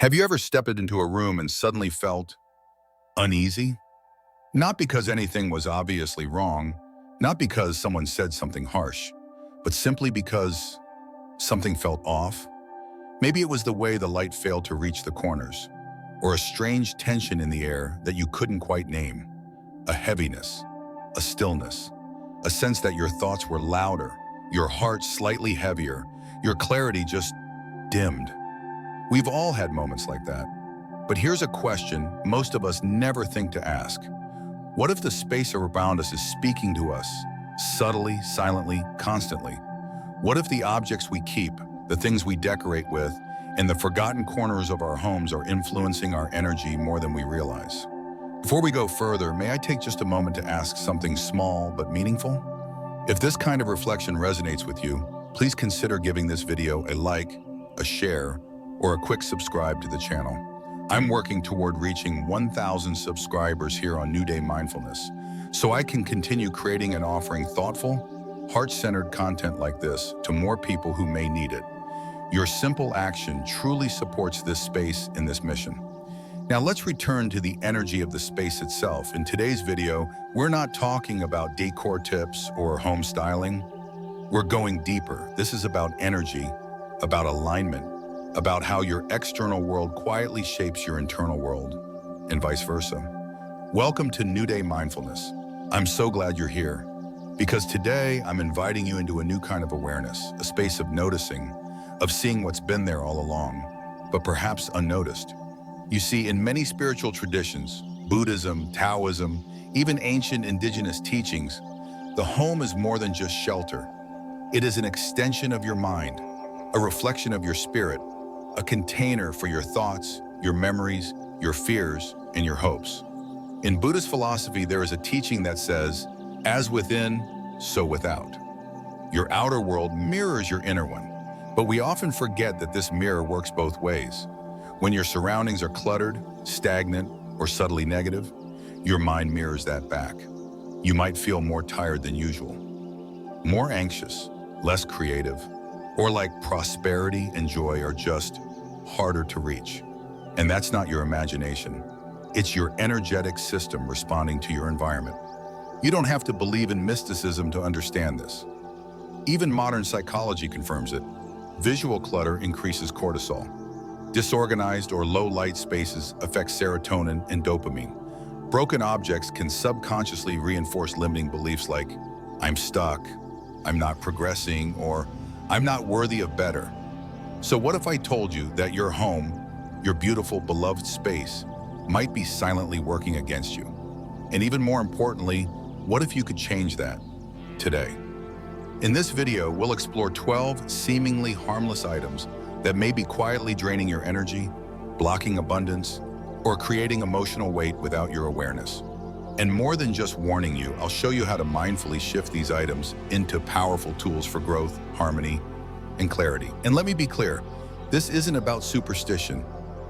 Have you ever stepped into a room and suddenly felt uneasy? Not because anything was obviously wrong, not because someone said something harsh, but simply because something felt off? Maybe it was the way the light failed to reach the corners, or a strange tension in the air that you couldn't quite name. A heaviness, a stillness, a sense that your thoughts were louder, your heart slightly heavier, your clarity just dimmed. We've all had moments like that. But here's a question most of us never think to ask. What if the space around us is speaking to us, subtly, silently, constantly? What if the objects we keep, the things we decorate with, and the forgotten corners of our homes are influencing our energy more than we realize? Before we go further, may I take just a moment to ask something small but meaningful? If this kind of reflection resonates with you, please consider giving this video a like, a share, or a quick subscribe to the channel. I'm working toward reaching 1,000 subscribers here on New Day Mindfulness, so I can continue creating and offering thoughtful, heart-centered content like this to more people who may need it. Your simple action truly supports this space and this mission. Now let's return to the energy of the space itself. In today's video, we're not talking about decor tips or home styling. We're going deeper. This is about energy, about alignment, about how your external world quietly shapes your internal world, and vice versa. Welcome to New Day Mindfulness. I'm so glad you're here, because today I'm inviting you into a new kind of awareness, a space of noticing, of seeing what's been there all along, but perhaps unnoticed. You see, in many spiritual traditions, Buddhism, Taoism, even ancient indigenous teachings, the home is more than just shelter. It is an extension of your mind, a reflection of your spirit, a container for your thoughts, your memories, your fears, and your hopes. In Buddhist philosophy, there is a teaching that says, as within, so without. Your outer world mirrors your inner one, but we often forget that this mirror works both ways. When your surroundings are cluttered, stagnant, or subtly negative, your mind mirrors that back. You might feel more tired than usual, more anxious, less creative, or like prosperity and joy are just harder to reach. And that's not your imagination. It's your energetic system responding to your environment. You don't have to believe in mysticism to understand this. Even modern psychology confirms it. Visual clutter increases cortisol. Disorganized or low-light spaces affect serotonin and dopamine. Broken objects can subconsciously reinforce limiting beliefs like, I'm stuck, I'm not progressing, or I'm not worthy of better. So what if I told you that your home, your beautiful, beloved space, might be silently working against you? And even more importantly, what if you could change that today? In this video, we'll explore 12 seemingly harmless items that may be quietly draining your energy, blocking abundance, or creating emotional weight without your awareness. And more than just warning you, I'll show you how to mindfully shift these items into powerful tools for growth, harmony, and clarity. And let me be clear, this isn't about superstition.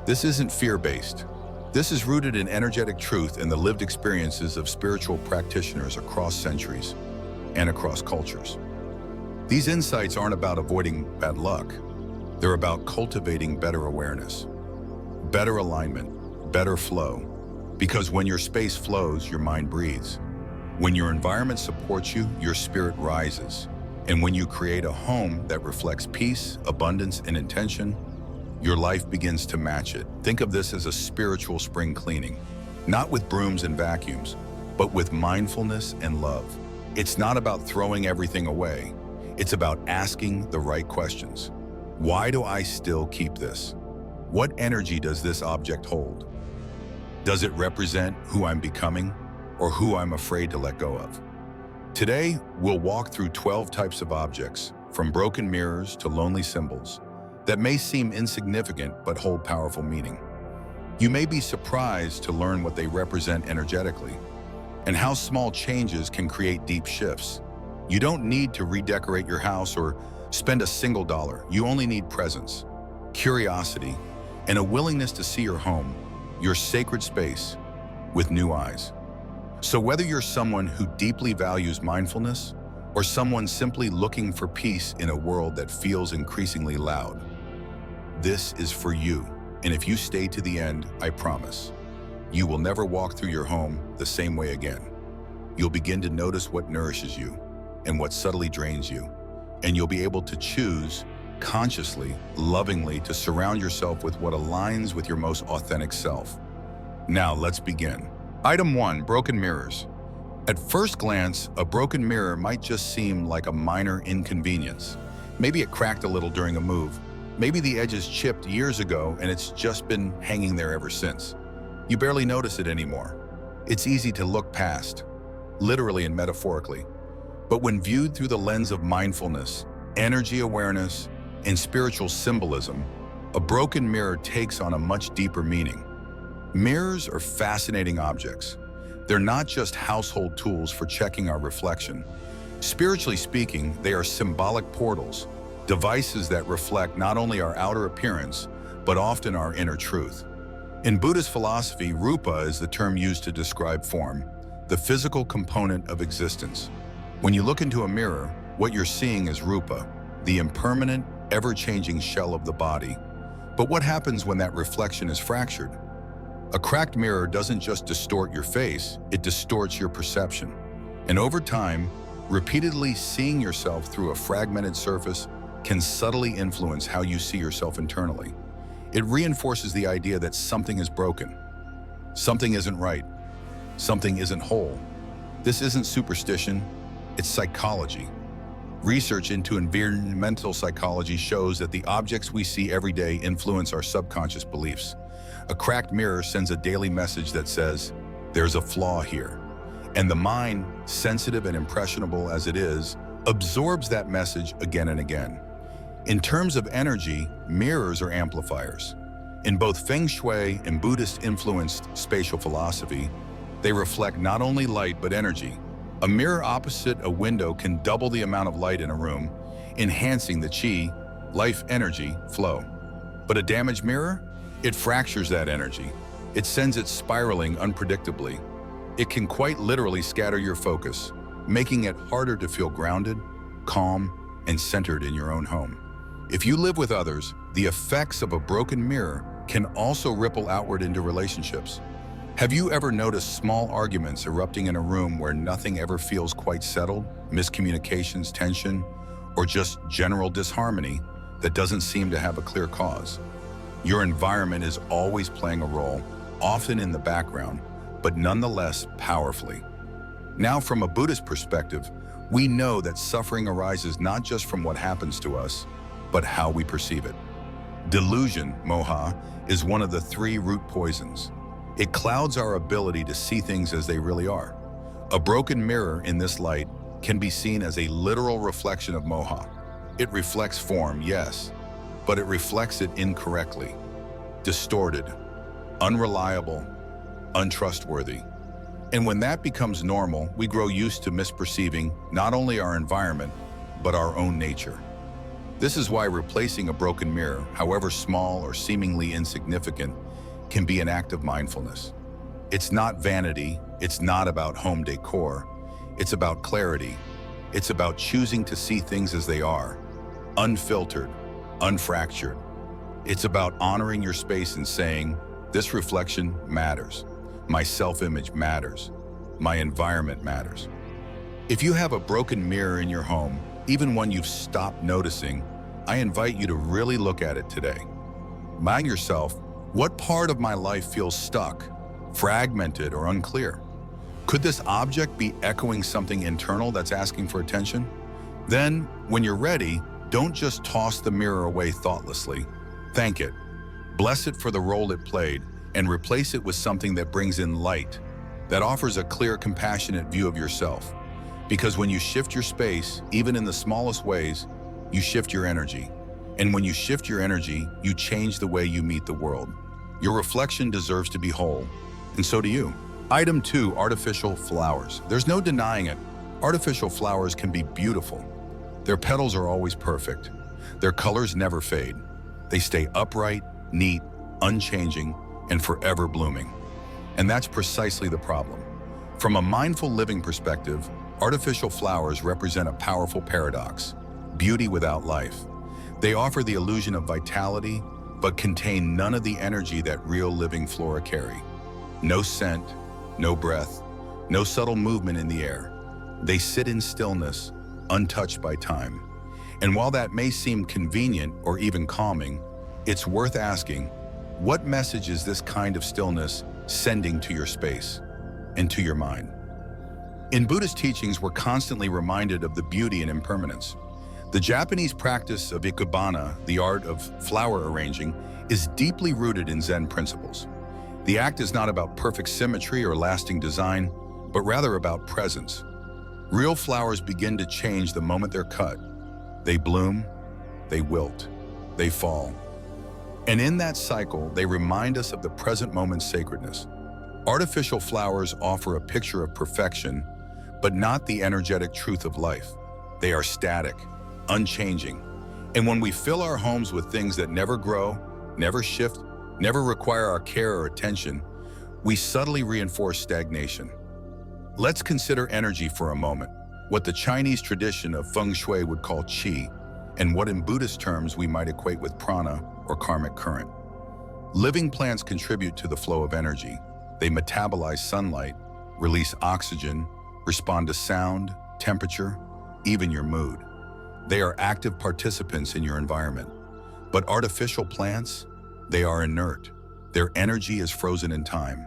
This isn't fear-based. This is rooted in energetic truth and the lived experiences of spiritual practitioners across centuries and across cultures. These insights aren't about avoiding bad luck. They're about cultivating better awareness, better alignment, better flow. Because when your space flows, your mind breathes. When your environment supports you, your spirit rises. And when you create a home that reflects peace, abundance, and intention, your life begins to match it. Think of this as a spiritual spring cleaning, not with brooms and vacuums, but with mindfulness and love. It's not about throwing everything away. It's about asking the right questions. Why do I still keep this? What energy does this object hold? Does it represent who I'm becoming or who I'm afraid to let go of? Today, we'll walk through 12 types of objects, from broken mirrors to lonely symbols, that may seem insignificant but hold powerful meaning. You may be surprised to learn what they represent energetically and how small changes can create deep shifts. You don't need to redecorate your house or spend a single dollar. You only need presence, curiosity, and a willingness to see your home, your sacred space, with new eyes. So whether you're someone who deeply values mindfulness or someone simply looking for peace in a world that feels increasingly loud, this is for you. And if you stay to the end, I promise, you will never walk through your home the same way again. You'll begin to notice what nourishes you and what subtly drains you. And you'll be able to choose consciously, lovingly, to surround yourself with what aligns with your most authentic self. Now, let's begin. Item 1, broken mirrors. At first glance, a broken mirror might just seem like a minor inconvenience. Maybe it cracked a little during a move. Maybe the edges chipped years ago and it's just been hanging there ever since. You barely notice it anymore. It's easy to look past, literally and metaphorically. But when viewed through the lens of mindfulness, energy awareness, and spiritual symbolism, a broken mirror takes on a much deeper meaning. Mirrors are fascinating objects. They're not just household tools for checking our reflection. Spiritually speaking, they are symbolic portals, devices that reflect not only our outer appearance, but often our inner truth. In Buddhist philosophy, rupa is the term used to describe form, the physical component of existence. When you look into a mirror, what you're seeing is rupa, the impermanent, ever-changing shell of the body. But what happens when that reflection is fractured? A cracked mirror doesn't just distort your face, it distorts your perception. And over time, repeatedly seeing yourself through a fragmented surface can subtly influence how you see yourself internally. It reinforces the idea that something is broken, something isn't right, something isn't whole. This isn't superstition, it's psychology. Research into environmental psychology shows that the objects we see every day influence our subconscious beliefs. A cracked mirror sends a daily message that says, there's a flaw here. And the mind, sensitive and impressionable as it is, absorbs that message again and again. In terms of energy, mirrors are amplifiers. In both Feng Shui and Buddhist-influenced spatial philosophy, they reflect not only light but energy. A mirror opposite a window can double the amount of light in a room, enhancing the qi, life energy, flow. But a damaged mirror? It fractures that energy. It sends it spiraling unpredictably. It can quite literally scatter your focus, making it harder to feel grounded, calm, and centered in your own home. If you live with others, the effects of a broken mirror can also ripple outward into relationships. Have you ever noticed small arguments erupting in a room where nothing ever feels quite settled? Miscommunications, tension, or just general disharmony that doesn't seem to have a clear cause? Your environment is always playing a role, often in the background, but nonetheless powerfully. Now, from a Buddhist perspective, we know that suffering arises not just from what happens to us, but how we perceive it. Delusion, moha, is one of the 3 root poisons. It clouds our ability to see things as they really are. A broken mirror in this light can be seen as a literal reflection of moha. It reflects form, yes, but it reflects it incorrectly, distorted, unreliable, untrustworthy. And when that becomes normal, we grow used to misperceiving not only our environment, but our own nature. This is why replacing a broken mirror, however small or seemingly insignificant, can be an act of mindfulness. It's not vanity, it's not about home decor, it's about clarity. It's about choosing to see things as they are, unfiltered, unfractured. It's about honoring your space and saying, this reflection matters. My self-image matters. My environment matters. If you have a broken mirror in your home, even one you've stopped noticing, I invite you to really look at it today. Ask yourself, what part of my life feels stuck, fragmented, or unclear? Could this object be echoing something internal that's asking for attention? Then, when you're ready, don't just toss the mirror away thoughtlessly. Thank it. Bless it for the role it played, and replace it with something that brings in light, that offers a clear, compassionate view of yourself. Because when you shift your space, even in the smallest ways, you shift your energy. And when you shift your energy, you change the way you meet the world. Your reflection deserves to be whole, and so do you. Item 2, artificial flowers. There's no denying it. Artificial flowers can be beautiful. Their petals are always perfect. Their colors never fade. They stay upright, neat, unchanging, and forever blooming. And that's precisely the problem. From a mindful living perspective, artificial flowers represent a powerful paradox: beauty without life. They offer the illusion of vitality, but contain none of the energy that real living flora carry. No scent, no breath, no subtle movement in the air. They sit in stillness, untouched by time. And while that may seem convenient or even calming, it's worth asking, what message is this kind of stillness sending to your space and to your mind? In Buddhist teachings, we're constantly reminded of the beauty and impermanence. The Japanese practice of ikebana, the art of flower arranging, is deeply rooted in Zen principles. The act is not about perfect symmetry or lasting design, but rather about presence. Real flowers begin to change the moment they're cut. They bloom, they wilt, they fall. And in that cycle, they remind us of the present moment's sacredness. Artificial flowers offer a picture of perfection, but not the energetic truth of life. They are static, unchanging. And when we fill our homes with things that never grow, never shift, never require our care or attention, we subtly reinforce stagnation. Let's consider energy for a moment, what the Chinese tradition of feng shui would call qi, and what in Buddhist terms we might equate with prana or karmic current. Living plants contribute to the flow of energy. They metabolize sunlight, release oxygen, respond to sound, temperature, even your mood. They are active participants in your environment. But artificial plants, they are inert. Their energy is frozen in time.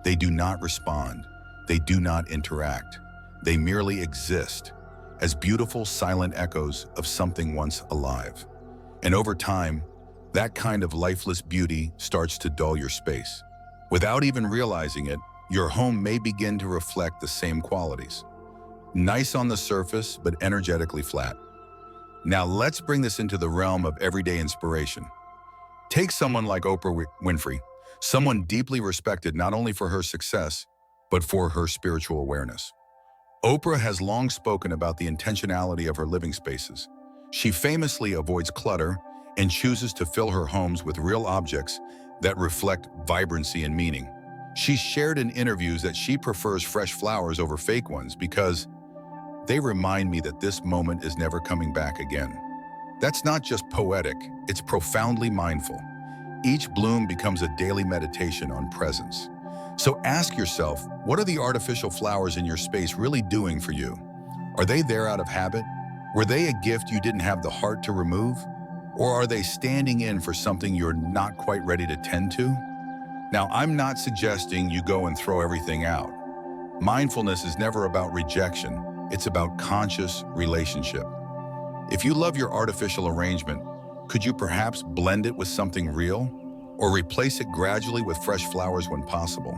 They do not respond. They do not interact. They merely exist as beautiful silent echoes of something once alive. And over time, that kind of lifeless beauty starts to dull your space. Without even realizing it, your home may begin to reflect the same qualities. Nice on the surface, but energetically flat. Now let's bring this into the realm of everyday inspiration. Take someone like Oprah Winfrey, someone deeply respected not only for her success, but for her spiritual awareness. Oprah has long spoken about the intentionality of her living spaces. She famously avoids clutter and chooses to fill her homes with real objects that reflect vibrancy and meaning. She's shared in interviews that she prefers fresh flowers over fake ones because they remind me that this moment is never coming back again. That's not just poetic, it's profoundly mindful. Each bloom becomes a daily meditation on presence. So ask yourself, what are the artificial flowers in your space really doing for you? Are they there out of habit? Were they a gift you didn't have the heart to remove? Or are they standing in for something you're not quite ready to tend to? Now, I'm not suggesting you go and throw everything out. Mindfulness is never about rejection. It's about conscious relationship. If you love your artificial arrangement, could you perhaps blend it with something real? Or replace it gradually with fresh flowers when possible?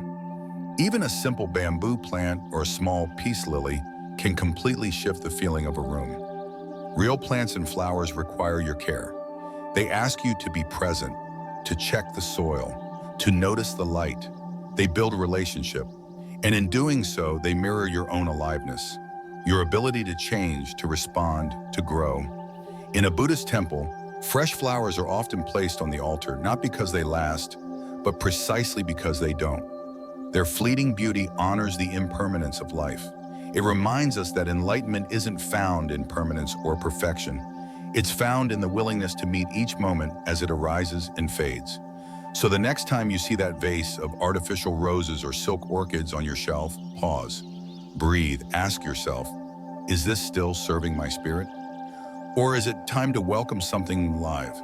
Even a simple bamboo plant or a small peace lily can completely shift the feeling of a room. Real plants and flowers require your care. They ask you to be present, to check the soil, to notice the light. They build a relationship, and in doing so, they mirror your own aliveness, your ability to change, to respond, to grow. In a Buddhist temple, fresh flowers are often placed on the altar, not because they last, but precisely because they don't. Their fleeting beauty honors the impermanence of life. It reminds us that enlightenment isn't found in permanence or perfection. It's found in the willingness to meet each moment as it arises and fades. So the next time you see that vase of artificial roses or silk orchids on your shelf, pause, breathe, ask yourself, is this still serving my spirit? Or is it time to welcome something live?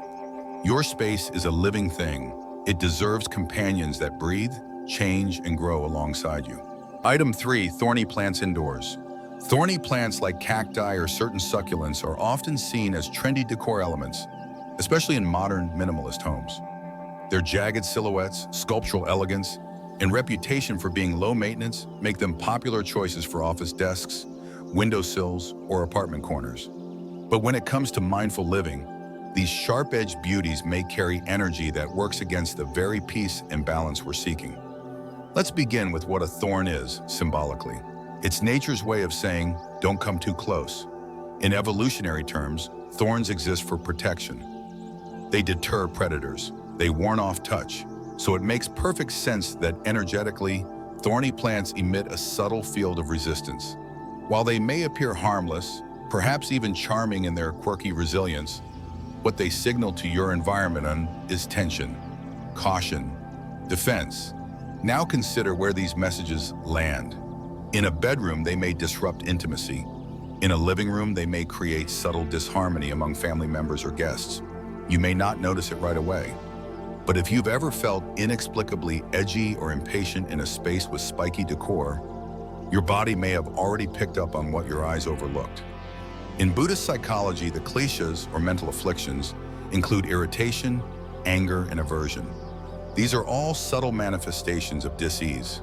Your space is a living thing. It deserves companions that breathe, change, and grow alongside you. Item 3, thorny plants indoors. Thorny plants like cacti or certain succulents are often seen as trendy decor elements, especially in modern minimalist homes. Their jagged silhouettes, sculptural elegance, and reputation for being low maintenance make them popular choices for office desks, windowsills, or apartment corners. But when it comes to mindful living, these sharp-edged beauties may carry energy that works against the very peace and balance we're seeking. Let's begin with what a thorn is, symbolically. It's nature's way of saying, don't come too close. In evolutionary terms, thorns exist for protection. They deter predators. They warn off touch. So it makes perfect sense that energetically, thorny plants emit a subtle field of resistance. While they may appear harmless, perhaps even charming in their quirky resilience, What they signal to your environment is tension, caution, defense. Now consider where these messages land. In a bedroom, they may disrupt intimacy. In a living room, they may create subtle disharmony among family members or guests. You may not notice it right away. But if you've ever felt inexplicably edgy or impatient in a space with spiky decor, your body may have already picked up on what your eyes overlooked. In Buddhist psychology, the kleshas, or mental afflictions, include irritation, anger, and aversion. These are all subtle manifestations of dis-ease.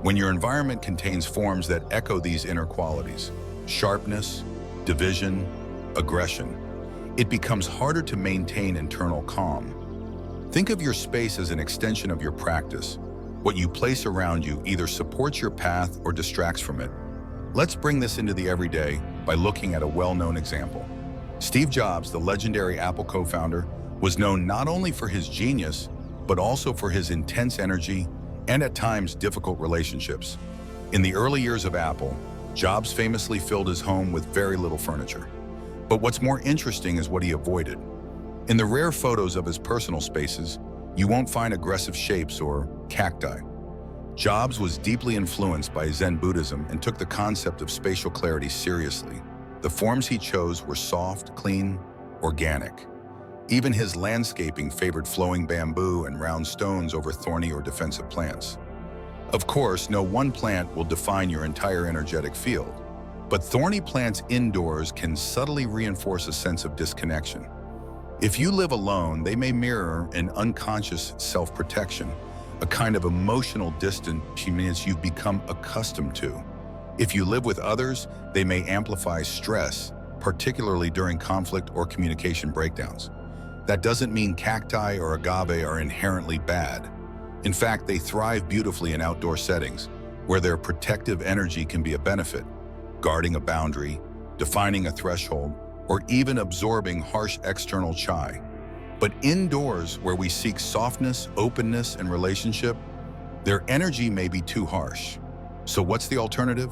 When your environment contains forms that echo these inner qualities, sharpness, division, aggression, it becomes harder to maintain internal calm. Think of your space as an extension of your practice. What you place around you either supports your path or distracts from it. Let's bring this into the everyday by looking at a well-known example. Steve Jobs, the legendary Apple co-founder, was known not only for his genius, but also for his intense energy and at times difficult relationships. In the early years of Apple, Jobs famously filled his home with very little furniture. But what's more interesting is what he avoided. In the rare photos of his personal spaces, you won't find aggressive shapes or cacti. Jobs was deeply influenced by Zen Buddhism and took the concept of spatial clarity seriously. The forms he chose were soft, clean, organic. Even his landscaping favored flowing bamboo and round stones over thorny or defensive plants. Of course, no one plant will define your entire energetic field, but thorny plants indoors can subtly reinforce a sense of disconnection. If you live alone, they may mirror an unconscious self-protection, a kind of emotional distance you've become accustomed to. If you live with others, they may amplify stress, particularly during conflict or communication breakdowns. That doesn't mean cacti or agave are inherently bad. In fact, they thrive beautifully in outdoor settings, where their protective energy can be a benefit, guarding a boundary, defining a threshold, or even absorbing harsh external chai. But indoors, where we seek softness, openness, and relationship, their energy may be too harsh. So what's the alternative?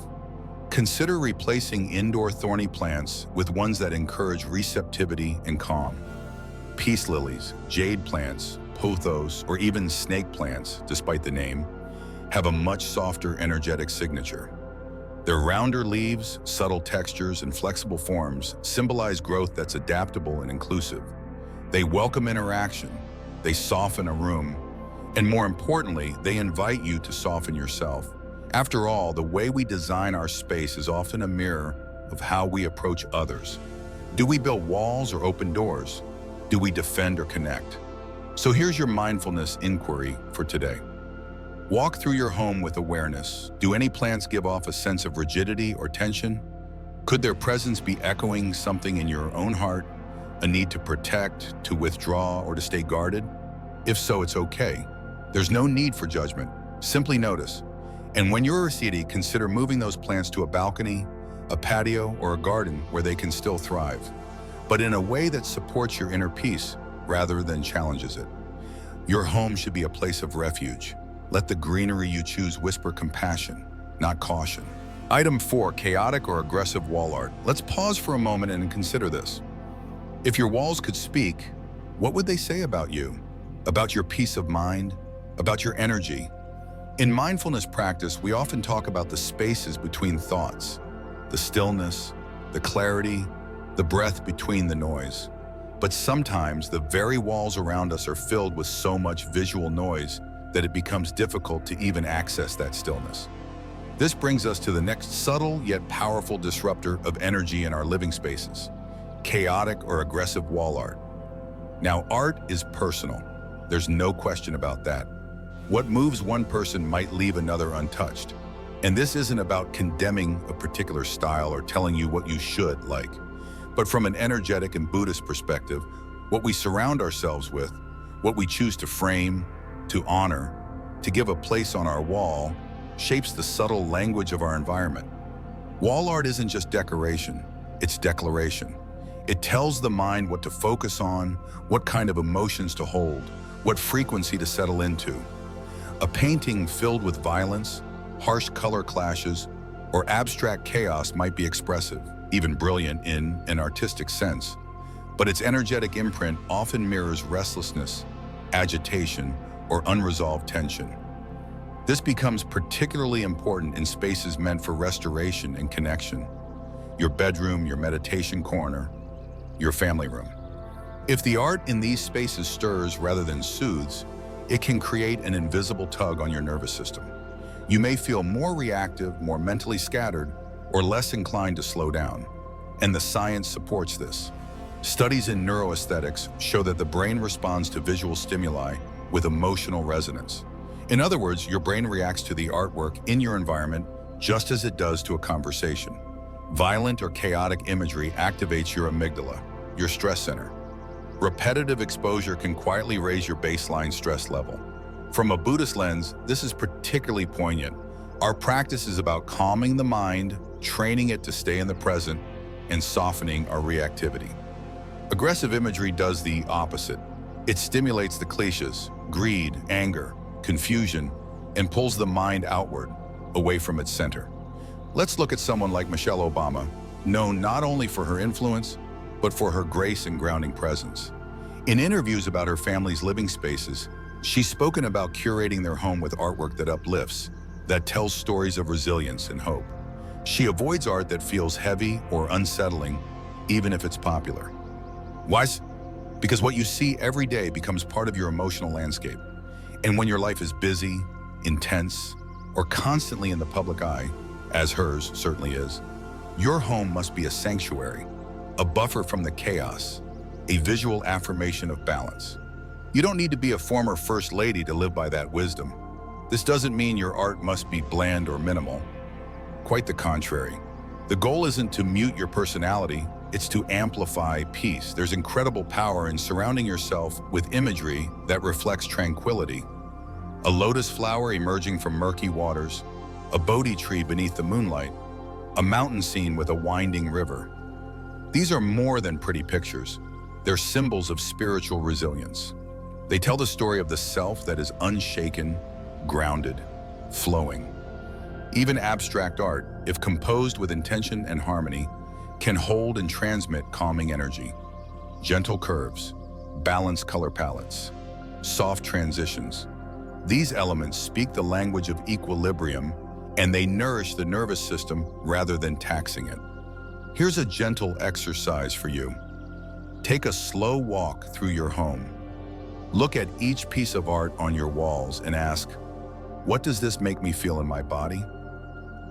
Consider replacing indoor thorny plants with ones that encourage receptivity and calm. Peace lilies, jade plants, pothos, or even snake plants, despite the name, have a much softer energetic signature. Their rounder leaves, subtle textures, and flexible forms symbolize growth that's adaptable and inclusive. They welcome interaction, they soften a room, and more importantly, they invite you to soften yourself. After all, the way we design our space is often a mirror of how we approach others. Do we build walls or open doors? Do we defend or connect? So here's your mindfulness inquiry for today. Walk through your home with awareness. Do any plants give off a sense of rigidity or tension? Could their presence be echoing something in your own heart? A need to protect, to withdraw, or to stay guarded? If so, it's okay. There's no need for judgment. Simply notice. And when you're seated, consider moving those plants to a balcony, a patio, or a garden where they can still thrive, but in a way that supports your inner peace rather than challenges it. Your home should be a place of refuge. Let the greenery you choose whisper compassion, not caution. Item 4, chaotic or aggressive wall art. Let's pause for a moment and consider this. If your walls could speak, what would they say about you? About your peace of mind? About your energy? In mindfulness practice, we often talk about the spaces between thoughts, the stillness, the clarity, the breath between the noise. But sometimes the very walls around us are filled with so much visual noise that it becomes difficult to even access that stillness. This brings us to the next subtle yet powerful disruptor of energy in our living spaces: chaotic or aggressive wall art. Now, art is personal. There's no question about that. What moves one person might leave another untouched. And this isn't about condemning a particular style or telling you what you should like. But from an energetic and Buddhist perspective, what we surround ourselves with, what we choose to frame, to honor, to give a place on our wall, shapes the subtle language of our environment. Wall art isn't just decoration, it's declaration. It tells the mind what to focus on, what kind of emotions to hold, what frequency to settle into. A painting filled with violence, harsh color clashes, or abstract chaos might be expressive, even brilliant in an artistic sense. but its energetic imprint often mirrors restlessness, agitation, or unresolved tension. This becomes particularly important in spaces meant for restoration and connection. Your bedroom, your meditation corner, your family room. If the art in these spaces stirs rather than soothes, it can create an invisible tug on your nervous system. You may feel more reactive, more mentally scattered, or less inclined to slow down. And the science supports this. Studies in neuroaesthetics show that the brain responds to visual stimuli with emotional resonance. In other words, your brain reacts to the artwork in your environment just as it does to a conversation. Violent or chaotic imagery activates your amygdala, your stress center. Repetitive exposure can quietly raise your baseline stress level. From a Buddhist lens, this is particularly poignant. Our practice is about calming the mind, training it to stay in the present, and softening our reactivity. Aggressive imagery does the opposite. It stimulates the cliches, greed, anger, confusion, and pulls the mind outward, away from its center. Let's look at someone like Michelle Obama, known not only for her influence, but for her grace and grounding presence. In interviews about her family's living spaces, she's spoken about curating their home with artwork that uplifts, that tells stories of resilience and hope. She avoids art that feels heavy or unsettling, even if it's popular. Why? Because what you see every day becomes part of your emotional landscape. And when your life is busy, intense, or constantly in the public eye, as hers certainly is, your home must be a sanctuary, a buffer from the chaos, a visual affirmation of balance. You don't need to be a former first lady to live by that wisdom. This doesn't mean your art must be bland or minimal. Quite the contrary. The goal isn't to mute your personality, it's to amplify peace. There's incredible power in surrounding yourself with imagery that reflects tranquility. A lotus flower emerging from murky waters, a Bodhi tree beneath the moonlight, a mountain scene with a winding river. These are more than pretty pictures. They're symbols of spiritual resilience. They tell the story of the self that is unshaken, grounded, flowing. Even abstract art, if composed with intention and harmony, can hold and transmit calming energy. Gentle curves, balanced color palettes, soft transitions. These elements speak the language of equilibrium, and they nourish the nervous system rather than taxing it. Here's a gentle exercise for you. Take a slow walk through your home. Look at each piece of art on your walls and ask, what does this make me feel in my body?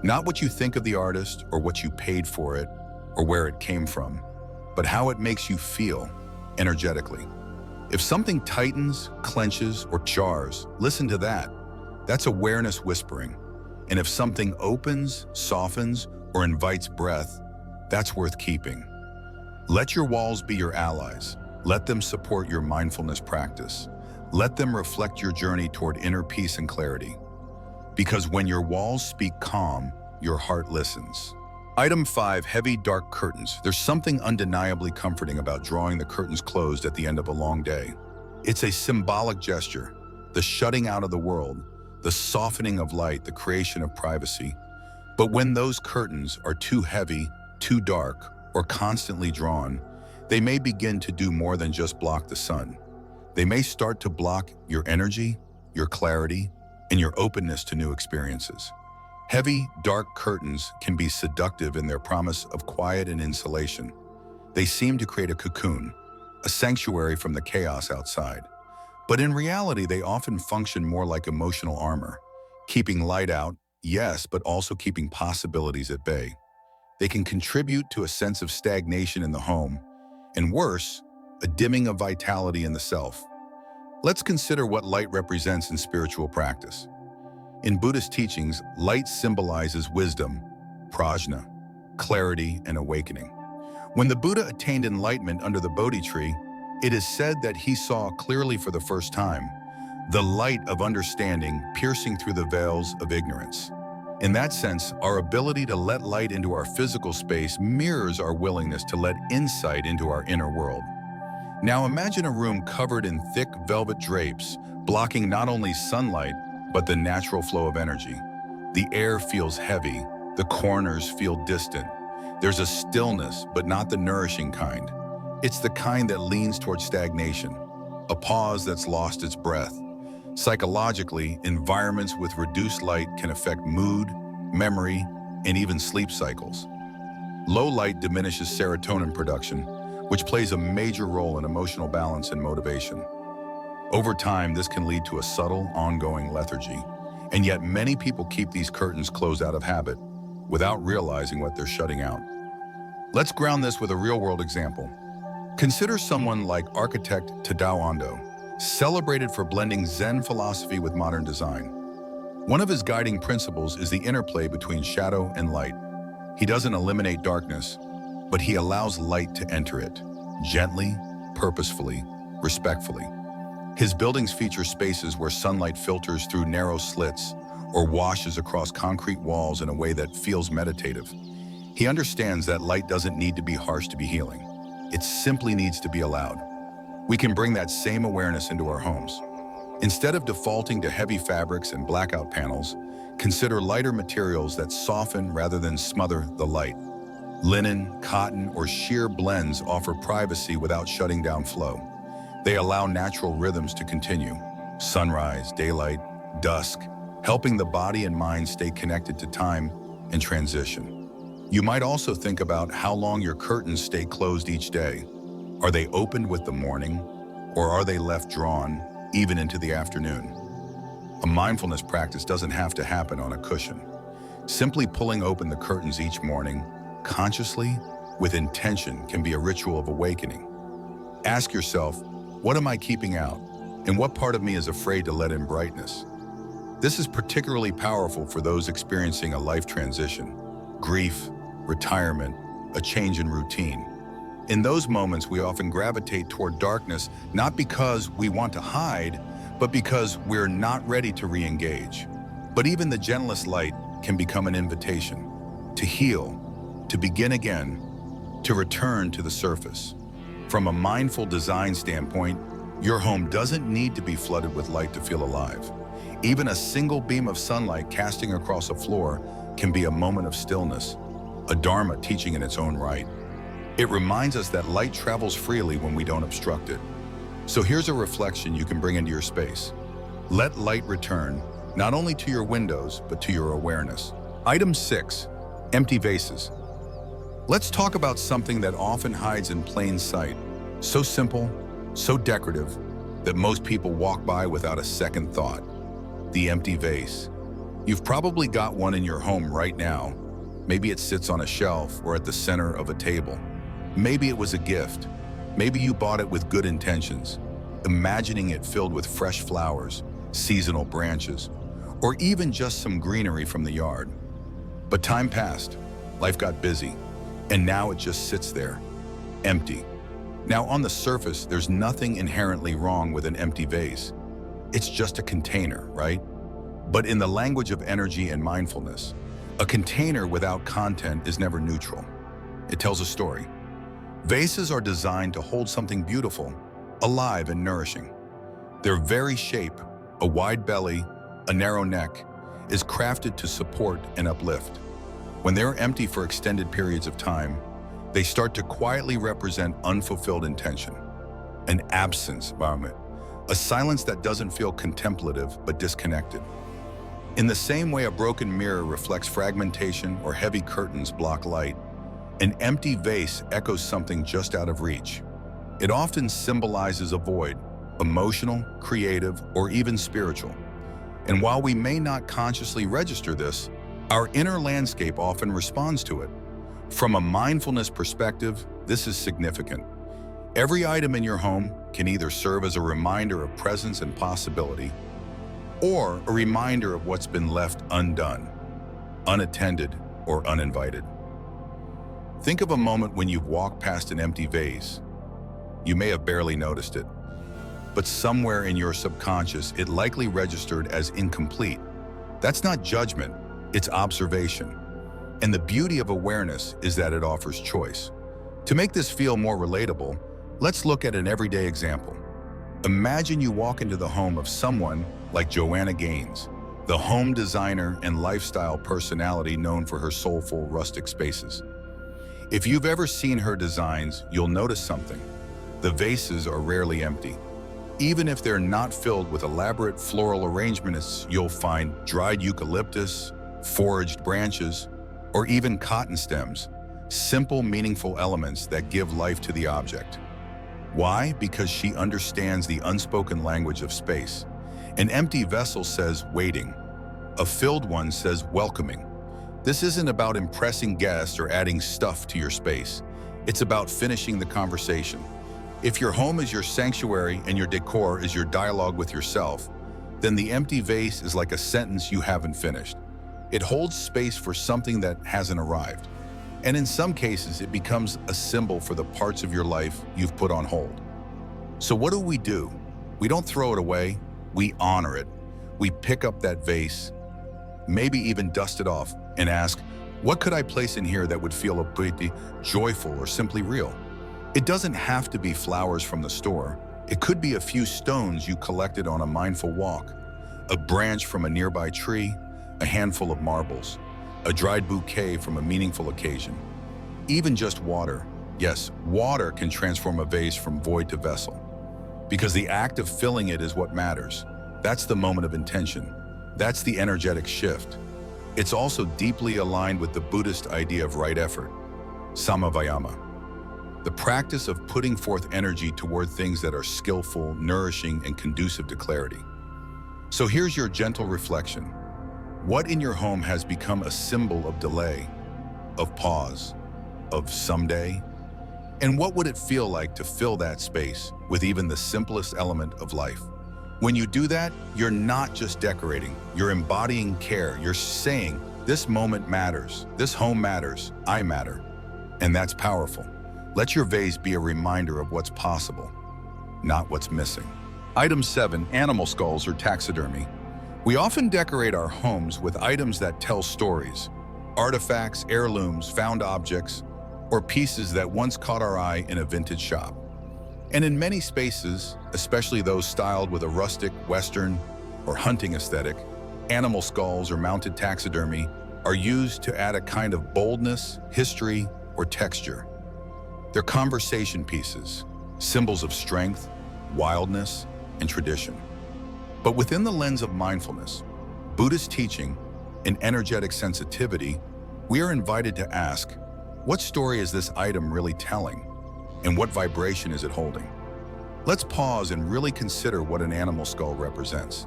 Not what you think of the artist or what you paid for it or where it came from, but how it makes you feel energetically. If something tightens, clenches, or jars, listen to that. That's awareness whispering. And if something opens, softens, or invites breath, that's worth keeping. Let your walls be your allies. Let them support your mindfulness practice. Let them reflect your journey toward inner peace and clarity. Because when your walls speak calm, your heart listens. Item 5, heavy, dark curtains. There's something undeniably comforting about drawing the curtains closed at the end of a long day. It's a symbolic gesture, the shutting out of the world, the softening of light, the creation of privacy. But when those curtains are too heavy, too dark, or constantly drawn, they may begin to do more than just block the sun. They may start to block your energy, your clarity, and your openness to new experiences. Heavy, dark curtains can be seductive in their promise of quiet and insulation. They seem to create a cocoon, a sanctuary from the chaos outside. But in reality, they often function more like emotional armor, keeping light out, yes, but also keeping possibilities at bay. They can contribute to a sense of stagnation in the home, and worse, a dimming of vitality in the self. Let's consider what light represents in spiritual practice. In Buddhist teachings, light symbolizes wisdom, prajna, clarity, and awakening. When the Buddha attained enlightenment under the Bodhi tree, it is said that he saw clearly for the first time, the light of understanding piercing through the veils of ignorance. In that sense, our ability to let light into our physical space mirrors our willingness to let insight into our inner world. Now imagine a room covered in thick velvet drapes, blocking not only sunlight, but the natural flow of energy. The air feels heavy, the corners feel distant. There's a stillness, but not the nourishing kind. It's the kind that leans toward stagnation, a pause that's lost its breath. Psychologically, environments with reduced light can affect mood, memory, and even sleep cycles. Low light diminishes serotonin production, which plays a major role in emotional balance and motivation. Over time, this can lead to a subtle, ongoing lethargy, and yet many people keep these curtains closed out of habit without realizing what they're shutting out. Let's ground this with a real-world example. Consider someone like architect Tadao Ando, celebrated for blending Zen philosophy with modern design. One of his guiding principles is the interplay between shadow and light. He doesn't eliminate darkness, but he allows light to enter it, gently, purposefully, respectfully. His buildings feature spaces where sunlight filters through narrow slits or washes across concrete walls in a way that feels meditative. He understands that light doesn't need to be harsh to be healing. It simply needs to be allowed. We can bring that same awareness into our homes. Instead of defaulting to heavy fabrics and blackout panels, consider lighter materials that soften rather than smother the light. Linen, cotton, or sheer blends offer privacy without shutting down flow. They allow natural rhythms to continue: sunrise, daylight, dusk, helping the body and mind stay connected to time and transition. You might also think about how long your curtains stay closed each day. Are they opened with the morning, or are they left drawn even into the afternoon? A mindfulness practice doesn't have to happen on a cushion. Simply pulling open the curtains each morning, consciously, with intention, can be a ritual of awakening. Ask yourself, what am I keeping out? And what part of me is afraid to let in brightness? This is particularly powerful for those experiencing a life transition, grief, retirement, a change in routine. In those moments, we often gravitate toward darkness, not because we want to hide, but because we're not ready to re-engage. But even the gentlest light can become an invitation to heal, to begin again, to return to the surface. From a mindful design standpoint, your home doesn't need to be flooded with light to feel alive. Even a single beam of sunlight casting across a floor can be a moment of stillness, a dharma teaching in its own right. It reminds us that light travels freely when we don't obstruct it. So here's a reflection you can bring into your space. Let light return, not only to your windows, but to your awareness. Item 6, empty vases. Let's talk about something that often hides in plain sight. So simple, so decorative, that most people walk by without a second thought. The empty vase. You've probably got one in your home right now. Maybe it sits on a shelf or at the center of a table. Maybe it was a gift. Maybe you bought it with good intentions, imagining it filled with fresh flowers, seasonal branches, or even just some greenery from the yard. But time passed, life got busy, and now it just sits there, empty. Now, on the surface, there's nothing inherently wrong with an empty vase. It's just a container, right? But in the language of energy and mindfulness, a container without content is never neutral. It tells a story. Vases are designed to hold something beautiful, alive and nourishing. Their very shape, a wide belly, a narrow neck, is crafted to support and uplift. When they're empty for extended periods of time, they start to quietly represent unfulfilled intention, an absence environment, a silence that doesn't feel contemplative but disconnected. In the same way a broken mirror reflects fragmentation or heavy curtains block light, an empty vase echoes something just out of reach. It often symbolizes a void, emotional, creative, or even spiritual. And while we may not consciously register this, our inner landscape often responds to it. From a mindfulness perspective, this is significant. Every item in your home can either serve as a reminder of presence and possibility, or a reminder of what's been left undone, unattended, or uninvited. Think of a moment when you've walked past an empty vase. You may have barely noticed it, but somewhere in your subconscious, it likely registered as incomplete. That's not judgment, it's observation. And the beauty of awareness is that it offers choice. To make this feel more relatable, let's look at an everyday example. Imagine you walk into the home of someone like Joanna Gaines, the home designer and lifestyle personality known for her soulful, rustic spaces. If you've ever seen her designs, you'll notice something. The vases are rarely empty. Even if they're not filled with elaborate floral arrangements, you'll find dried eucalyptus, foraged branches, or even cotton stems, simple, meaningful elements that give life to the object. Why? Because she understands the unspoken language of space. An empty vessel says waiting. A filled one says welcoming. This isn't about impressing guests or adding stuff to your space. It's about finishing the conversation. If your home is your sanctuary and your decor is your dialogue with yourself, then the empty vase is like a sentence you haven't finished. It holds space for something that hasn't arrived. And in some cases, it becomes a symbol for the parts of your life you've put on hold. So what do? We don't throw it away, we honor it. We pick up that vase, maybe even dust it off, and ask, what could I place in here that would feel a bit joyful or simply real? It doesn't have to be flowers from the store. It could be a few stones you collected on a mindful walk, a branch from a nearby tree, a handful of marbles, a dried bouquet from a meaningful occasion. Even just water. Yes, water can transform a vase from void to vessel. Because the act of filling it is what matters. That's the moment of intention. That's the energetic shift. It's also deeply aligned with the Buddhist idea of right effort, samavayama. The practice of putting forth energy toward things that are skillful, nourishing, and conducive to clarity. So here's your gentle reflection. What in your home has become a symbol of delay, of pause, of someday? And what would it feel like to fill that space with even the simplest element of life? When you do that, you're not just decorating, you're embodying care. You're saying, this moment matters, this home matters, I matter. And that's powerful. Let your vase be a reminder of what's possible, not what's missing. Item 7, animal skulls or taxidermy. We often decorate our homes with items that tell stories, artifacts, heirlooms, found objects, or pieces that once caught our eye in a vintage shop. And in many spaces, especially those styled with a rustic, Western, or hunting aesthetic, animal skulls or mounted taxidermy are used to add a kind of boldness, history, or texture. They're conversation pieces, symbols of strength, wildness, and tradition. But within the lens of mindfulness, Buddhist teaching, and energetic sensitivity, we are invited to ask, what story is this item really telling? And what vibration is it holding? Let's pause and really consider what an animal skull represents.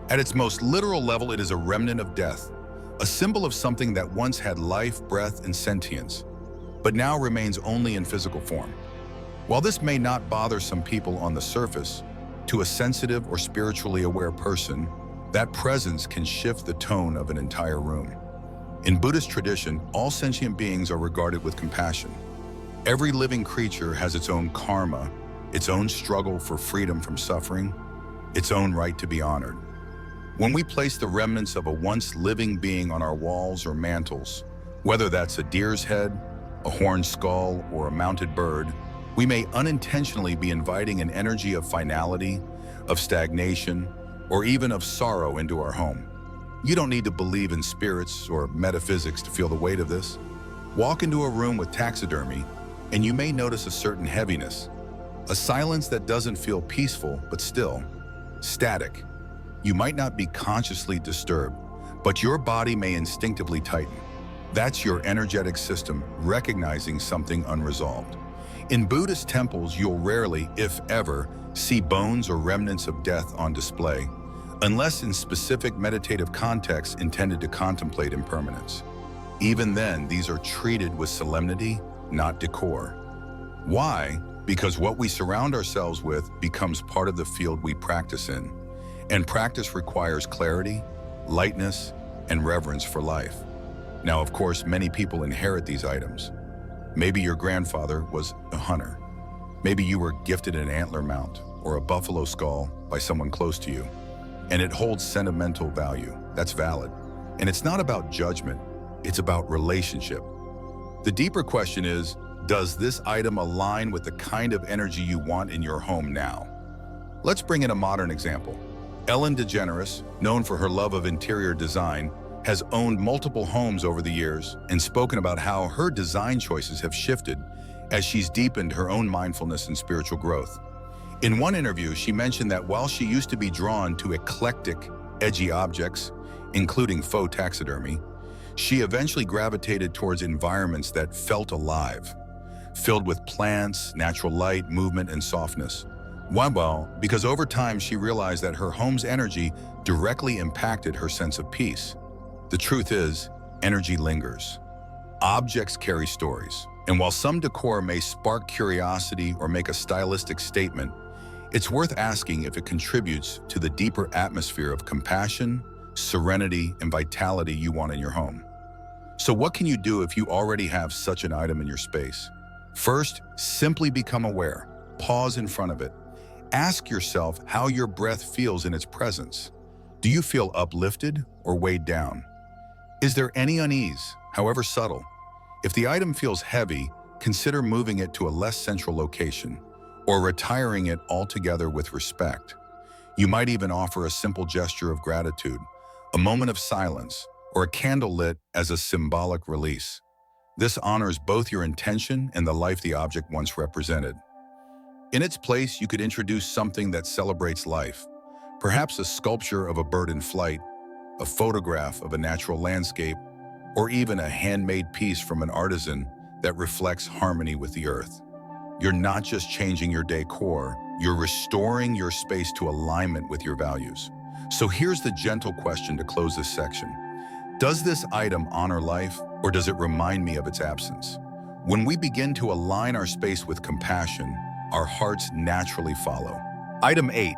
At its most literal level, it is a remnant of death, a symbol of something that once had life, breath, and sentience, but now remains only in physical form. While this may not bother some people on the surface, to a sensitive or spiritually aware person, that presence can shift the tone of an entire room. In Buddhist tradition, all sentient beings are regarded with compassion. Every living creature has its own karma, its own struggle for freedom from suffering, its own right to be honored. When we place the remnants of a once living being on our walls or mantles, whether that's a deer's head, a horned skull, or a mounted bird, we may unintentionally be inviting an energy of finality, of stagnation, or even of sorrow into our home. You don't need to believe in spirits or metaphysics to feel the weight of this. Walk into a room with taxidermy, and you may notice a certain heaviness, a silence that doesn't feel peaceful, but still static. You might not be consciously disturbed, but your body may instinctively tighten. That's your energetic system recognizing something unresolved. In Buddhist temples, you'll rarely, if ever, see bones or remnants of death on display, unless in specific meditative contexts intended to contemplate impermanence. Even then, these are treated with solemnity, not decor. Why? Because what we surround ourselves with becomes part of the field we practice in, and practice requires clarity, lightness, and reverence for life. Now, of course, many people inherit these items. Maybe your grandfather was a hunter. Maybe you were gifted an antler mount or a buffalo skull by someone close to you, and it holds sentimental value. That's valid. And it's not about judgment, it's about relationship. The deeper question is, does this item align with the kind of energy you want in your home now? Let's bring in a modern example. Ellen DeGeneres, known for her love of interior design, has owned multiple homes over the years and spoken about how her design choices have shifted as she's deepened her own mindfulness and spiritual growth. In one interview, she mentioned that while she used to be drawn to eclectic, edgy objects, including faux taxidermy, she eventually gravitated towards environments that felt alive, filled with plants, natural light, movement, and softness. Why? Because over time she realized that her home's energy directly impacted her sense of peace. The truth is, energy lingers. Objects carry stories, and while some decor may spark curiosity or make a stylistic statement, it's worth asking if it contributes to the deeper atmosphere of compassion, serenity, and vitality you want in your home. So what can you do if you already have such an item in your space? First, simply become aware. Pause in front of it. Ask yourself how your breath feels in its presence. Do you feel uplifted or weighed down? Is there any unease, however subtle? If the item feels heavy, consider moving it to a less central location or retiring it altogether with respect. You might even offer a simple gesture of gratitude, a moment of silence, or a candle lit as a symbolic release. This honors both your intention and the life the object once represented. In its place, you could introduce something that celebrates life, perhaps a sculpture of a bird in flight, a photograph of a natural landscape, or even a handmade piece from an artisan that reflects harmony with the earth. You're not just changing your decor, you're restoring your space to alignment with your values. So here's the gentle question to close this section. Does this item honor life, or does it remind me of its absence? When we begin to align our space with compassion, our hearts naturally follow. Item 8.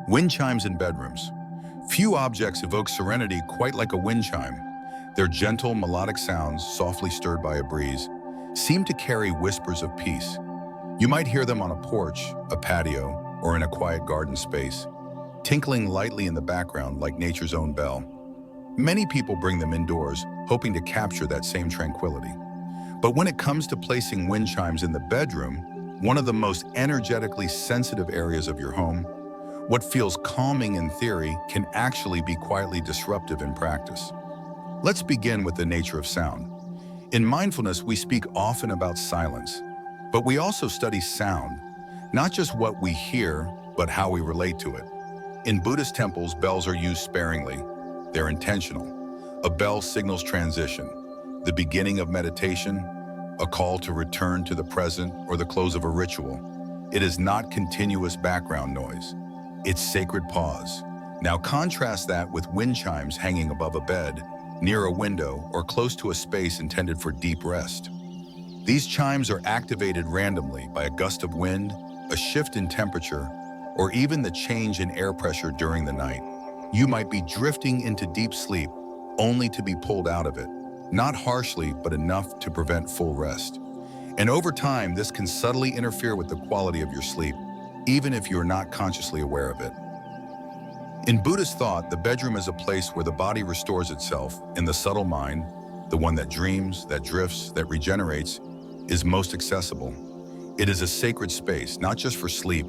Wind chimes in bedrooms. Few objects evoke serenity quite like a wind chime. Their gentle, melodic sounds, softly stirred by a breeze, seem to carry whispers of peace. You might hear them on a porch, a patio, or in a quiet garden space, tinkling lightly in the background like nature's own bell. Many people bring them indoors, hoping to capture that same tranquility. But when it comes to placing wind chimes in the bedroom, one of the most energetically sensitive areas of your home, what feels calming in theory can actually be quietly disruptive in practice. Let's begin with the nature of sound. In mindfulness, we speak often about silence, but we also study sound, not just what we hear, but how we relate to it. In Buddhist temples, bells are used sparingly. They're intentional. A bell signals transition, the beginning of meditation, a call to return to the present, or the close of a ritual. It is not continuous background noise. It's sacred pause. Now contrast that with wind chimes hanging above a bed, near a window, or close to a space intended for deep rest. These chimes are activated randomly by a gust of wind, a shift in temperature, or even the change in air pressure during the night. You might be drifting into deep sleep, only to be pulled out of it, not harshly, but enough to prevent full rest. And over time, this can subtly interfere with the quality of your sleep, even if you're not consciously aware of it. In Buddhist thought, the bedroom is a place where the body restores itself, and the subtle mind, the one that dreams, that drifts, that regenerates, is most accessible. It is a sacred space, not just for sleep,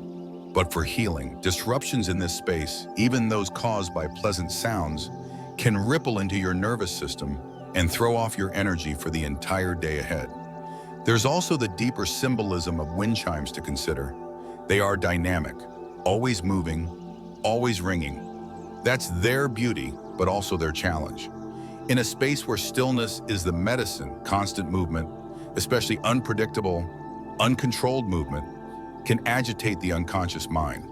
but for healing. Disruptions in this space, even those caused by pleasant sounds, can ripple into your nervous system and throw off your energy for the entire day ahead. There's also the deeper symbolism of wind chimes to consider. They are dynamic, always moving, always ringing. That's their beauty, but also their challenge. In a space where stillness is the medicine, constant movement, especially unpredictable, uncontrolled movement, can agitate the unconscious mind.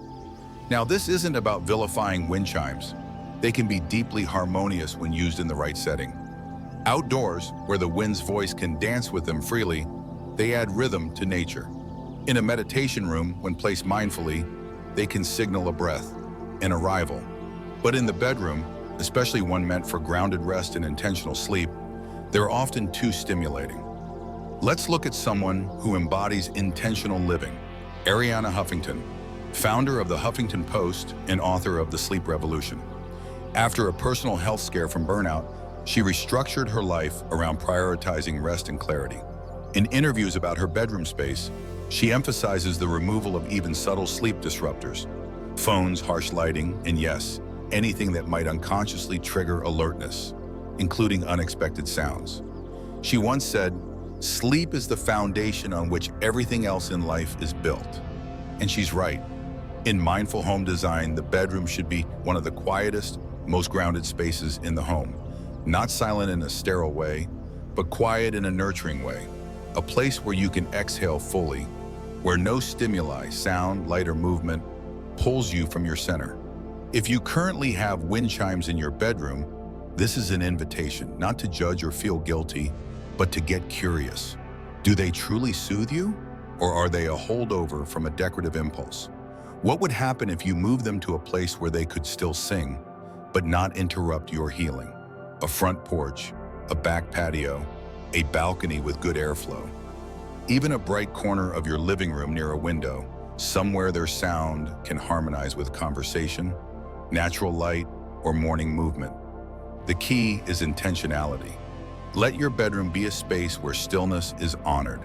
Now, this isn't about vilifying wind chimes. They can be deeply harmonious when used in the right setting. Outdoors, where the wind's voice can dance with them freely, they add rhythm to nature. In a meditation room, when placed mindfully, they can signal a breath, an arrival. But in the bedroom, especially one meant for grounded rest and intentional sleep, they're often too stimulating. Let's look at someone who embodies intentional living. Arianna Huffington, founder of the Huffington Post and author of The Sleep Revolution. After a personal health scare from burnout, she restructured her life around prioritizing rest and clarity. In interviews about her bedroom space, she emphasizes the removal of even subtle sleep disruptors, phones, harsh lighting, and yes, anything that might unconsciously trigger alertness. including unexpected sounds. She once said, "Sleep is the foundation on which everything else in life is built." And she's right. In mindful home design, the bedroom should be one of the quietest, most grounded spaces in the home. Not silent in a sterile way, but quiet in a nurturing way. A place where you can exhale fully, where no stimuli, sound, light, or movement pulls you from your center. If you currently have wind chimes in your bedroom, this is an invitation not to judge or feel guilty, but to get curious. Do they truly soothe you, or are they a holdover from a decorative impulse? What would happen if you moved them to a place where they could still sing, but not interrupt your healing? A front porch, a back patio, a balcony with good airflow. Even a bright corner of your living room near a window, somewhere their sound can harmonize with conversation, natural light, or morning movement. The key is intentionality. Let your bedroom be a space where stillness is honored,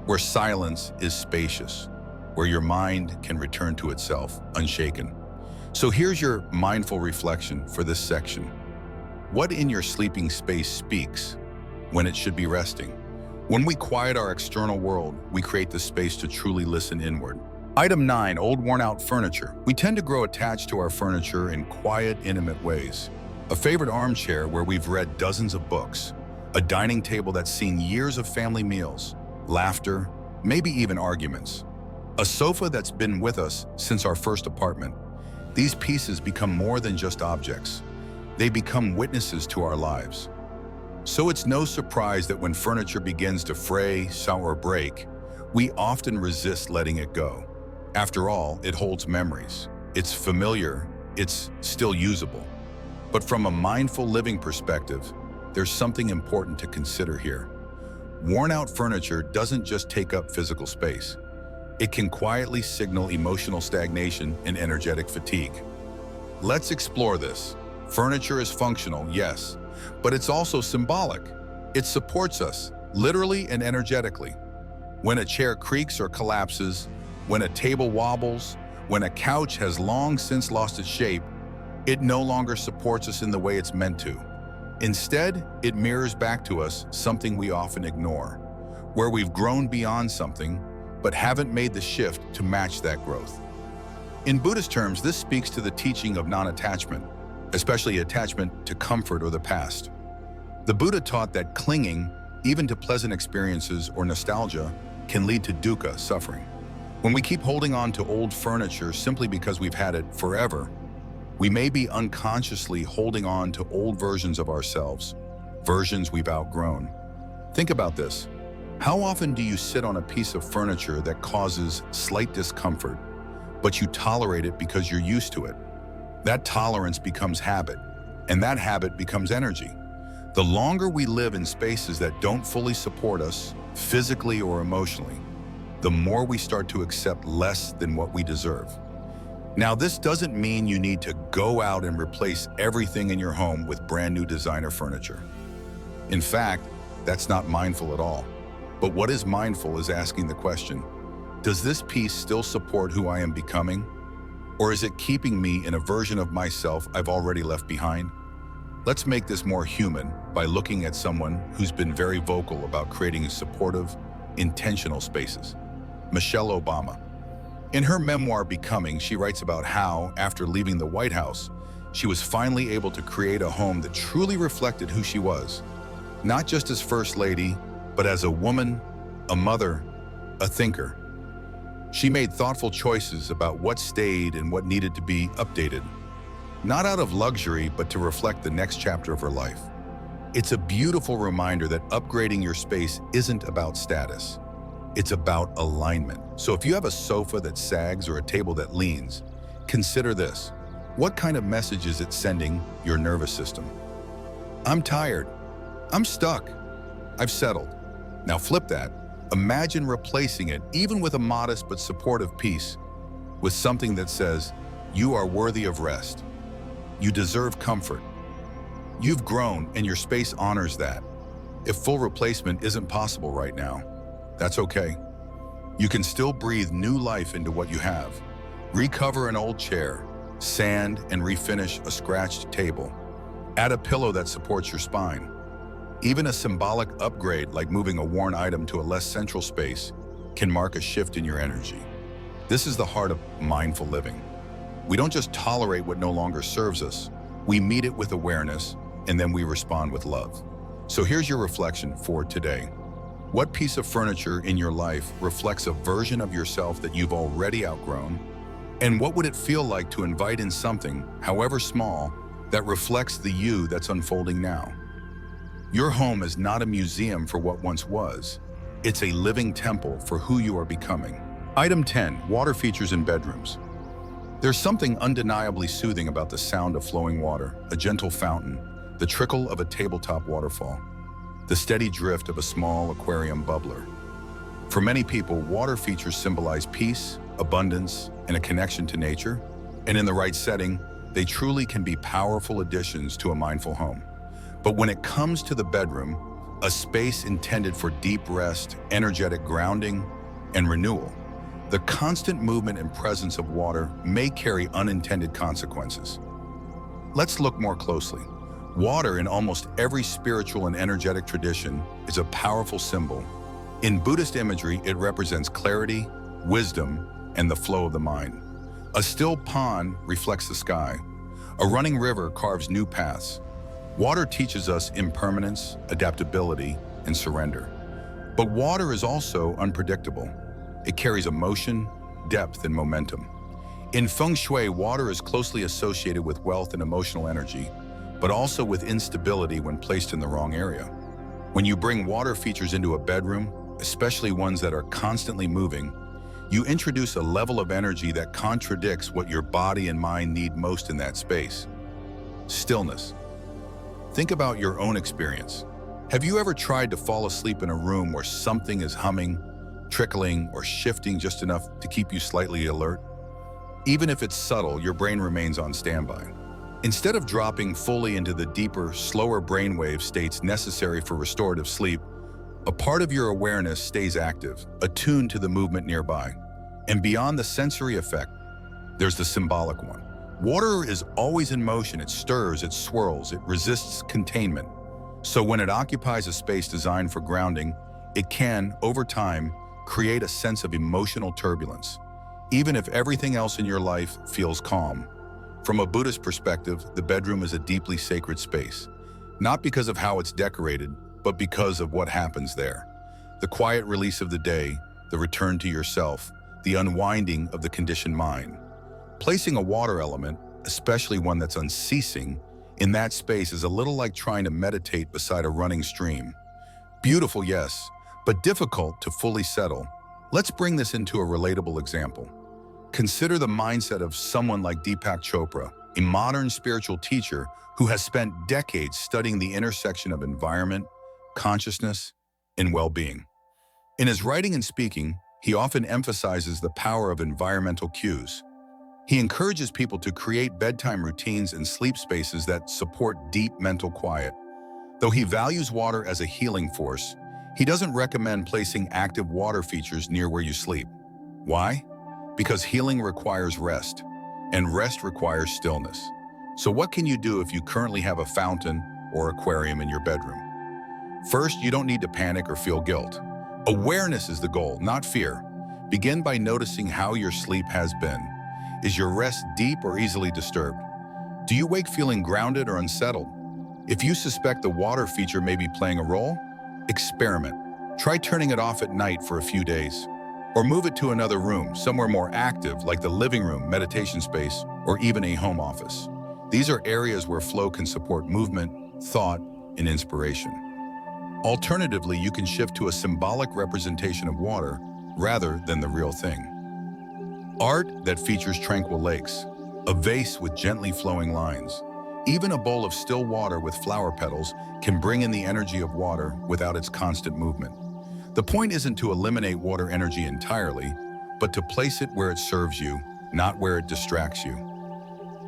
where silence is spacious, where your mind can return to itself unshaken. So here's your mindful reflection for this section. What in your sleeping space speaks when it should be resting? When we quiet our external world, we create the space to truly listen inward. Item 9, old worn-out furniture. We tend to grow attached to our furniture in quiet, intimate ways. A favorite armchair where we've read dozens of books, a dining table that's seen years of family meals, laughter, maybe even arguments. A sofa that's been with us since our first apartment. These pieces become more than just objects. They become witnesses to our lives. So it's no surprise that when furniture begins to fray, sour, or break, we often resist letting it go. After all, it holds memories. It's familiar, it's still usable. But from a mindful living perspective, there's something important to consider here. Worn-out furniture doesn't just take up physical space. It can quietly signal emotional stagnation and energetic fatigue. Let's explore this. Furniture is functional, yes, but it's also symbolic. It supports us, literally and energetically. When a chair creaks or collapses, when a table wobbles, when a couch has long since lost its shape, it no longer supports us in the way it's meant to. Instead, it mirrors back to us something we often ignore, where we've grown beyond something, but haven't made the shift to match that growth. In Buddhist terms, this speaks to the teaching of non-attachment, especially attachment to comfort or the past. The Buddha taught that clinging, even to pleasant experiences or nostalgia, can lead to dukkha, suffering. When we keep holding on to old furniture simply because we've had it forever, we may be unconsciously holding on to old versions of ourselves, versions we've outgrown. Think about this. How often do you sit on a piece of furniture that causes slight discomfort, but you tolerate it because you're used to it? That tolerance becomes habit, and that habit becomes energy. The longer we live in spaces that don't fully support us, physically or emotionally, the more we start to accept less than what we deserve. Now, this doesn't mean you need to go out and replace everything in your home with brand new designer furniture. In fact, that's not mindful at all. But what is mindful is asking the question, does this piece still support who I am becoming? Or is it keeping me in a version of myself I've already left behind? Let's make this more human by looking at someone who's been very vocal about creating supportive, intentional spaces. Michelle Obama. In her memoir, Becoming, she writes about how, after leaving the White House, she was finally able to create a home that truly reflected who she was, not just as First Lady, but as a woman, a mother, a thinker. She made thoughtful choices about what stayed and what needed to be updated, not out of luxury, but to reflect the next chapter of her life. It's a beautiful reminder that upgrading your space isn't about status. It's about alignment. So if you have a sofa that sags or a table that leans, consider this. What kind of message is it sending your nervous system? I'm tired. I'm stuck. I've settled. Now flip that. Imagine replacing it, even with a modest but supportive piece, with something that says, you are worthy of rest. You deserve comfort. You've grown and your space honors that. If full replacement isn't possible right now, that's okay. You can still breathe new life into what you have. Recover an old chair, sand and refinish a scratched table. Add a pillow that supports your spine. Even a symbolic upgrade like moving a worn item to a less central space can mark a shift in your energy. This is the heart of mindful living. We don't just tolerate what no longer serves us, we meet it with awareness, and then we respond with love. So here's your reflection for today. What piece of furniture in your life reflects a version of yourself that you've already outgrown? And what would it feel like to invite in something, however small, that reflects the you that's unfolding now? Your home is not a museum for what once was. It's a living temple for who you are becoming. Item 10, water features in bedrooms. There's something undeniably soothing about the sound of flowing water, a gentle fountain, the trickle of a tabletop waterfall, the steady drift of a small aquarium bubbler. For many people, water features symbolize peace, abundance, and a connection to nature, and in the right setting, they truly can be powerful additions to a mindful home. But when it comes to the bedroom, a space intended for deep rest, energetic grounding, and renewal, the constant movement and presence of water may carry unintended consequences. Let's look more closely. Water in almost every spiritual and energetic tradition is a powerful symbol. In Buddhist imagery, it represents clarity, wisdom, and the flow of the mind. A still pond reflects the sky. A running river carves new paths. Water teaches us impermanence, adaptability, and surrender. But water is also unpredictable. It carries emotion, depth, and momentum. In feng shui, water is closely associated with wealth and emotional energy, but also with instability when placed in the wrong area. When you bring water features into a bedroom, especially ones that are constantly moving, you introduce a level of energy that contradicts what your body and mind need most in that space. Stillness. Think about your own experience. Have you ever tried to fall asleep in a room where something is humming, trickling, or shifting just enough to keep you slightly alert? Even if it's subtle, your brain remains on standby. Instead of dropping fully into the deeper, slower brainwave states necessary for restorative sleep, a part of your awareness stays active, attuned to the movement nearby. And beyond the sensory effect, there's the symbolic one. Water is always in motion. It stirs, it swirls, it resists containment. So when it occupies a space designed for grounding, it can, over time, create a sense of emotional turbulence, even if everything else in your life feels calm. From a Buddhist perspective, the bedroom is a deeply sacred space, not because of how it's decorated, but because of what happens there. The quiet release of the day, the return to yourself, the unwinding of the conditioned mind. Placing a water element, especially one that's unceasing, in that space is a little like trying to meditate beside a running stream. Beautiful, yes, but difficult to fully settle. Let's bring this into a relatable example. Consider the mindset of someone like Deepak Chopra, a modern spiritual teacher who has spent decades studying the intersection of environment, consciousness, and well-being. In his writing and speaking, he often emphasizes the power of environmental cues. He encourages people to create bedtime routines and sleep spaces that support deep mental quiet. Though he values water as a healing force, he doesn't recommend placing active water features near where you sleep. Why? Because healing requires rest, and rest requires stillness. So what can you do if you currently have a fountain or aquarium in your bedroom? First, you don't need to panic or feel guilt. Awareness is the goal, not fear. Begin by noticing how your sleep has been. Is your rest deep or easily disturbed? Do you wake feeling grounded or unsettled? If you suspect the water feature may be playing a role, experiment. Try turning it off at night for a few days. Or move it to another room, somewhere more active, like the living room, meditation space, or even a home office. These are areas where flow can support movement, thought, and inspiration. Alternatively, you can shift to a symbolic representation of water rather than the real thing. Art that features tranquil lakes, a vase with gently flowing lines, even a bowl of still water with flower petals can bring in the energy of water without its constant movement. The point isn't to eliminate water energy entirely, but to place it where it serves you, not where it distracts you.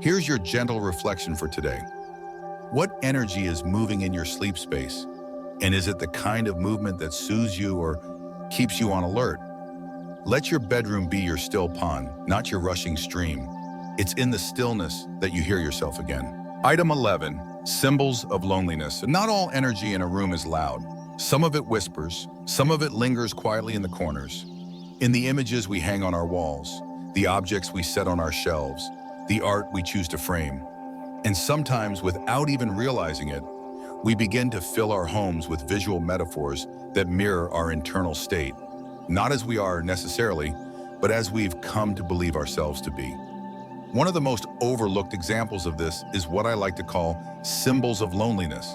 Here's your gentle reflection for today. What energy is moving in your sleep space? And is it the kind of movement that soothes you or keeps you on alert? Let your bedroom be your still pond, not your rushing stream. It's in the stillness that you hear yourself again. Item 11, Symbols of loneliness. Not all energy in a room is loud. Some of it whispers, some of it lingers quietly in the corners. In the images we hang on our walls, the objects we set on our shelves, the art we choose to frame. And sometimes, without even realizing it, we begin to fill our homes with visual metaphors that mirror our internal state, not as we are necessarily, but as we've come to believe ourselves to be. One of the most overlooked examples of this is what I like to call symbols of loneliness.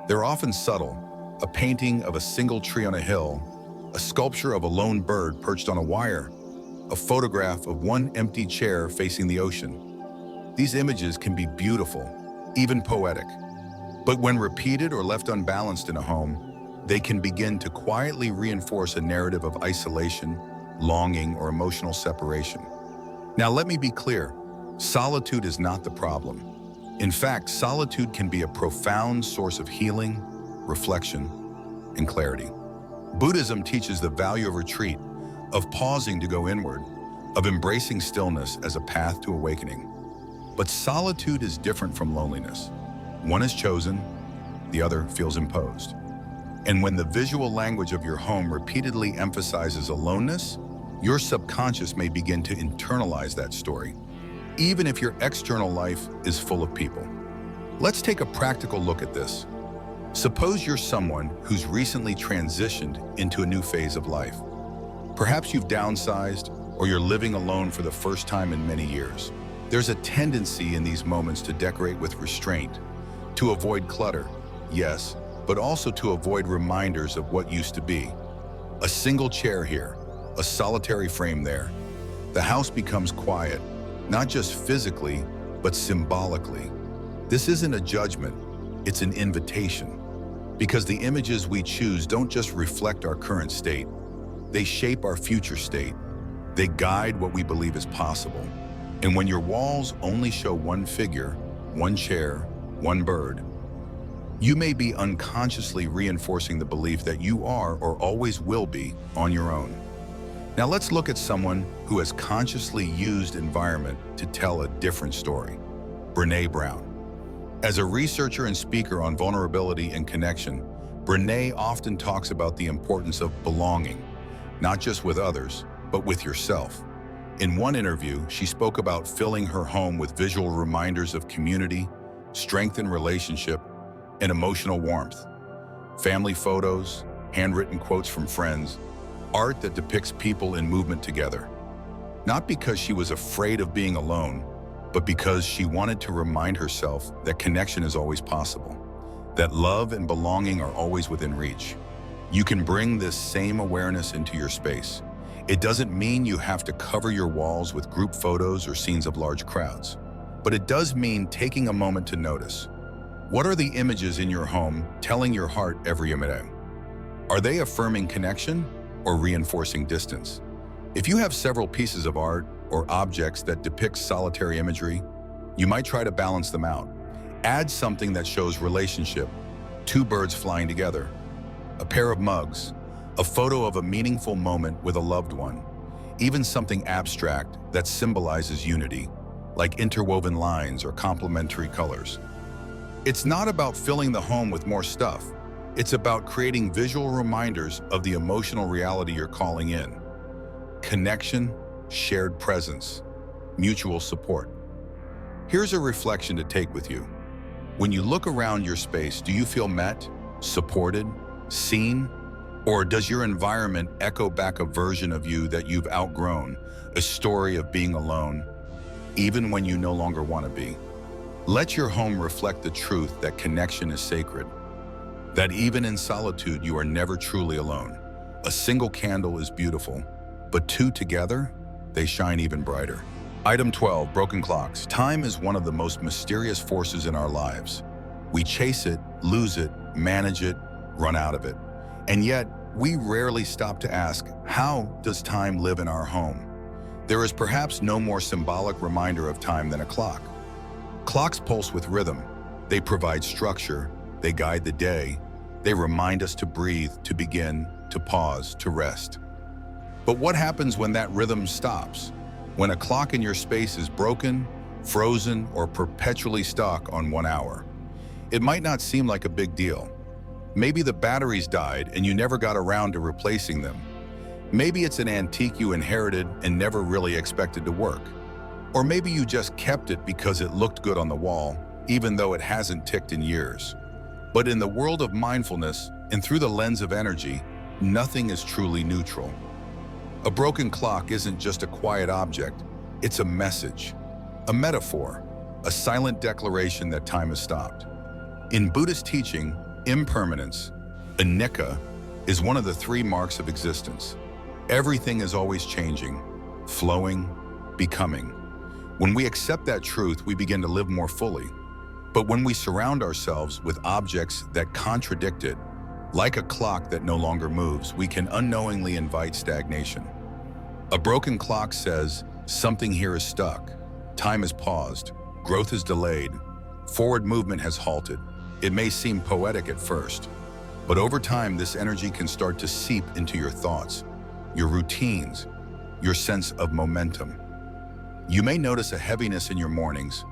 They're often subtle: a painting of a single tree on a hill, a sculpture of a lone bird perched on a wire, a photograph of one empty chair facing the ocean. These images can be beautiful, even poetic. But when repeated or left unbalanced in a home, they can begin to quietly reinforce a narrative of isolation, longing, or emotional separation. Now, let me be clear. Solitude is not the problem. In fact, solitude can be a profound source of healing, reflection, and clarity. Buddhism teaches the value of retreat, of pausing to go inward, of embracing stillness as a path to awakening. But solitude is different from loneliness. One is chosen, the other feels imposed. And when the visual language of your home repeatedly emphasizes aloneness, your subconscious may begin to internalize that story, even if your external life is full of people. Let's take a practical look at this. Suppose you're someone who's recently transitioned into a new phase of life. Perhaps you've downsized, or you're living alone for the first time in many years. There's a tendency in these moments to decorate with restraint, to avoid clutter, yes, but also to avoid reminders of what used to be. A single chair here, a solitary frame there. The house becomes quiet, not just physically, but symbolically. This isn't a judgment, it's an invitation. Because the images we choose don't just reflect our current state, they shape our future state. They guide what we believe is possible. And when your walls only show one figure, one chair, one bird, you may be unconsciously reinforcing the belief that you are or always will be on your own. Now let's look at someone who has consciously used environment to tell a different story. Brené Brown. As a researcher and speaker on vulnerability and connection, Brené often talks about the importance of belonging, not just with others, but with yourself. In one interview, she spoke about filling her home with visual reminders of community, strength in relationship, and emotional warmth. Family photos, handwritten quotes from friends, art that depicts people in movement together. Not because she was afraid of being alone, but because she wanted to remind herself that connection is always possible, that love and belonging are always within reach. You can bring this same awareness into your space. It doesn't mean you have to cover your walls with group photos or scenes of large crowds, but it does mean taking a moment to notice. What are the images in your home telling your heart every minute? Are they affirming connection or reinforcing distance? If you have several pieces of art or objects that depict solitary imagery, you might try to balance them out. Add something that shows relationship, two birds flying together, a pair of mugs, a photo of a meaningful moment with a loved one, even something abstract that symbolizes unity, like interwoven lines or complementary colors. It's not about filling the home with more stuff. It's about creating visual reminders of the emotional reality you're calling in. Connection, shared presence, mutual support. Here's a reflection to take with you. When you look around your space, do you feel met, supported, seen? Or does your environment echo back a version of you that you've outgrown, a story of being alone, even when you no longer want to be? Let your home reflect the truth that connection is sacred, that even in solitude, you are never truly alone. A single candle is beautiful, but two together, they shine even brighter. Item 12, broken clocks. Time is one of the most mysterious forces in our lives. We chase it, lose it, manage it, run out of it. And yet, we rarely stop to ask, how does time live in our home? There is perhaps no more symbolic reminder of time than a clock. Clocks pulse with rhythm. They provide structure. They guide the day. They remind us to breathe, to begin, to pause, to rest. But what happens when that rhythm stops? When a clock in your space is broken, frozen, or perpetually stuck on 1 hour? It might not seem like a big deal. Maybe the batteries died and you never got around to replacing them. Maybe it's an antique you inherited and never really expected to work. Or maybe you just kept it because it looked good on the wall, even though it hasn't ticked in years. But in the world of mindfulness and through the lens of energy, nothing is truly neutral. A broken clock isn't just a quiet object, it's a message, a metaphor, a silent declaration that time has stopped. In Buddhist teaching, impermanence, anicca, is one of the three marks of existence. Everything is always changing, flowing, becoming. When we accept that truth, we begin to live more fully. But when we surround ourselves with objects that contradict it, like a clock that no longer moves, we can unknowingly invite stagnation. A broken clock says, something here is stuck, time is paused, growth is delayed, forward movement has halted. It may seem poetic at first, but over time this energy can start to seep into your thoughts, your routines, your sense of momentum. You may notice a heaviness in your mornings,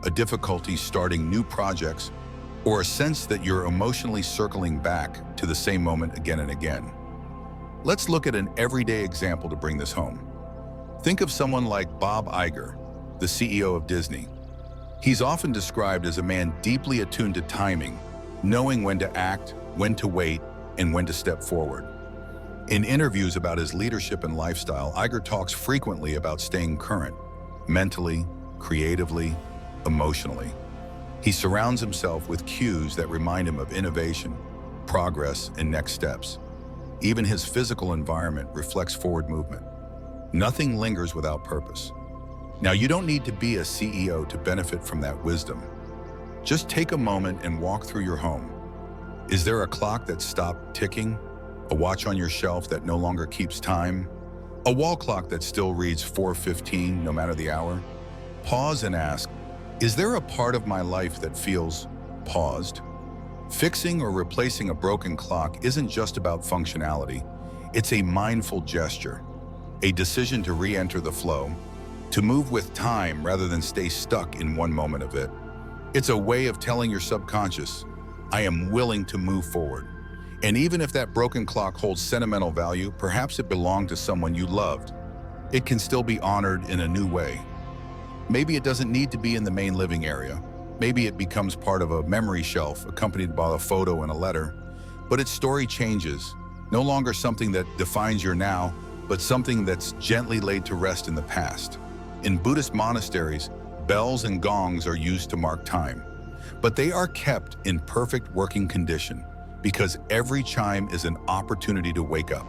a difficulty starting new projects, or a sense that you're emotionally circling back to the same moment again and again. Let's look at an everyday example to bring this home. Think of someone like Bob Iger, the CEO of Disney. He's often described as a man deeply attuned to timing, knowing when to act, when to wait, and when to step forward. In interviews about his leadership and lifestyle, Iger talks frequently about staying current, mentally, creatively, emotionally. He surrounds himself with cues that remind him of innovation, progress, and next steps. Even his physical environment reflects forward movement. Nothing lingers without purpose. Now, you don't need to be a CEO to benefit from that wisdom. Just take a moment and walk through your home. Is there a clock that stopped ticking? A watch on your shelf that no longer keeps time? A wall clock that still reads 4:15 no matter the hour? Pause and ask, is there a part of my life that feels paused? Fixing or replacing a broken clock isn't just about functionality. It's a mindful gesture, a decision to re-enter the flow, to move with time rather than stay stuck in one moment of it. It's a way of telling your subconscious, I am willing to move forward. And even if that broken clock holds sentimental value, perhaps it belonged to someone you loved, it can still be honored in a new way. Maybe it doesn't need to be in the main living area. Maybe it becomes part of a memory shelf accompanied by a photo and a letter. But its story changes, no longer something that defines your now, but something that's gently laid to rest in the past. In Buddhist monasteries, bells and gongs are used to mark time, but they are kept in perfect working condition because every chime is an opportunity to wake up.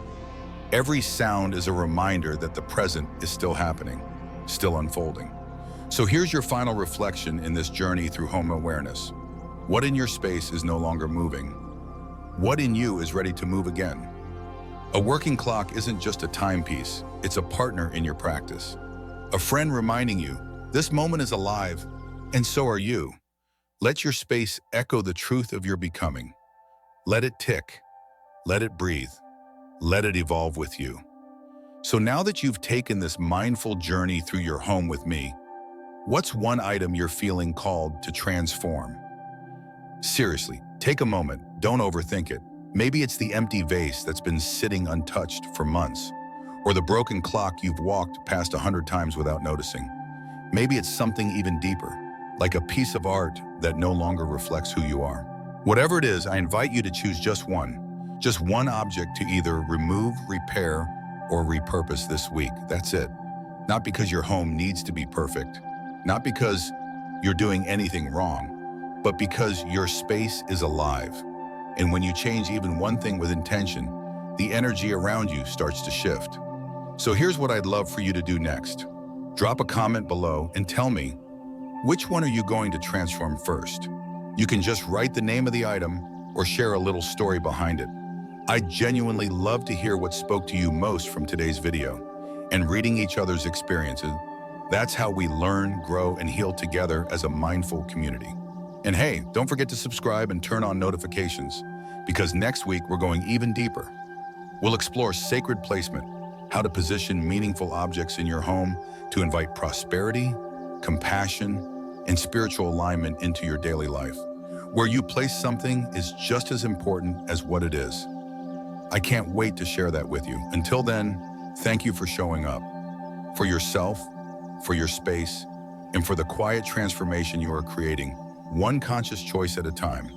Every sound is a reminder that the present is still happening, still unfolding. So here's your final reflection in this journey through home awareness. What in your space is no longer moving? What in you is ready to move again? A working clock isn't just a timepiece, it's a partner in your practice. A friend reminding you, this moment is alive, and so are you. Let your space echo the truth of your becoming. Let it tick, let it breathe, let it evolve with you. So now that you've taken this mindful journey through your home with me, what's one item you're feeling called to transform? Seriously, take a moment, don't overthink it. Maybe it's the empty vase that's been sitting untouched for months, or the broken clock you've walked past 100 times without noticing. Maybe it's something even deeper, like a piece of art that no longer reflects who you are. Whatever it is, I invite you to choose just one object to either remove, repair, or repurpose this week. That's it. Not because your home needs to be perfect, not because you're doing anything wrong, but because your space is alive. And when you change even one thing with intention, the energy around you starts to shift. So here's what I'd love for you to do next. Drop a comment below and tell me, which one are you going to transform first? You can just write the name of the item or share a little story behind it. I'd genuinely love to hear what spoke to you most from today's video. And reading each other's experiences, that's how we learn, grow, and heal together as a mindful community. And hey, don't forget to subscribe and turn on notifications, because next week we're going even deeper. We'll explore sacred placement, how to position meaningful objects in your home to invite prosperity, compassion, and spiritual alignment into your daily life. Where you place something is just as important as what it is. I can't wait to share that with you. Until then, thank you for showing up, for yourself, for your space, and for the quiet transformation you are creating, one conscious choice at a time.